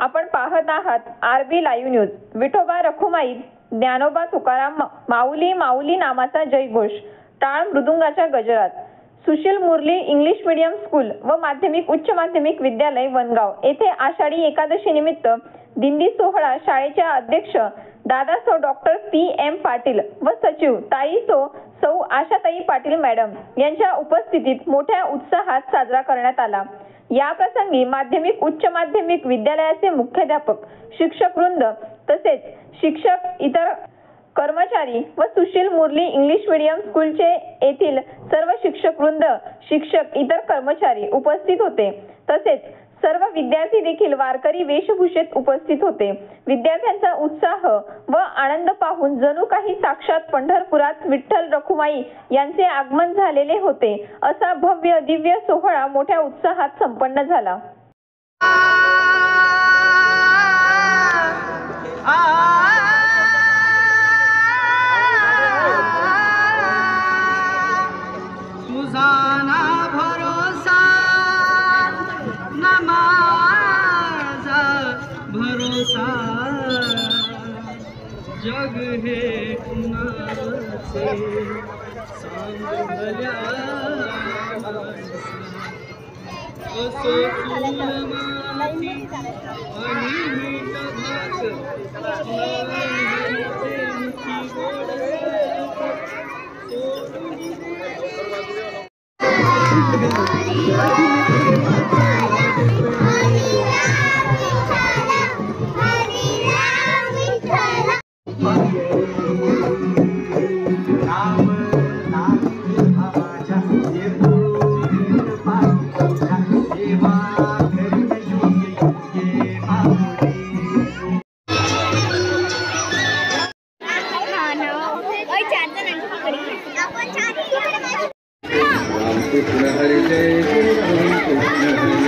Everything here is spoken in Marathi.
आपण पाहत आहात RB live news. Vithoba Rakhumai Dnyanoba Tukaram Mauli Mauli नामाचा जयघोष टाळ मृदुंगाच्या गजरात। Sushil Murli English medium school व माध्यमिक उच्च माध्यमिक विद्यालय वनगाव येथे आषाढी एकादशी निमित्त दिंडी सोहळा शाळेच्या अध्यक्ष दादासो डॉक्टर PM पाटील व सचिव सौ आशाताई पाटील मॅडम यांच्या उपस्थितीत मोठ्या उत्साहात साजरा करण्यात आला। या प्रसंगी माध्यमिक उच्च माध्यमिक विद्यालयाचे मुख्याध्यापक शिक्षक वृंद तसेच शिक्षक इतर कर्मचारी व सुशील मुरली इंग्लिश मीडियम स्कूलचे येथील सर्व शिक्षक वृंद शिक्षक इतर कर्मचारी उपस्थित होते। तसेच सर्व विद्यार्थी देखील वारकरी वेशभूषेत उपस्थित होते। विद्यार्थ्यांचा उत्साह व आनंद पाहून जणू काही साक्षात पंढरपुरात विठ्ठल रखुमाई यांचे आगमन झालेले होते। असा भव्य दिव्य सोहळा मोठ्या उत्साहात संपन्न झाला। भरोसा जग हे कुणाचे सांगल्या असो फुलमाती आणि मीठ भाग Hare Krishna, Hare Krishna, Krishna Krishna, Hare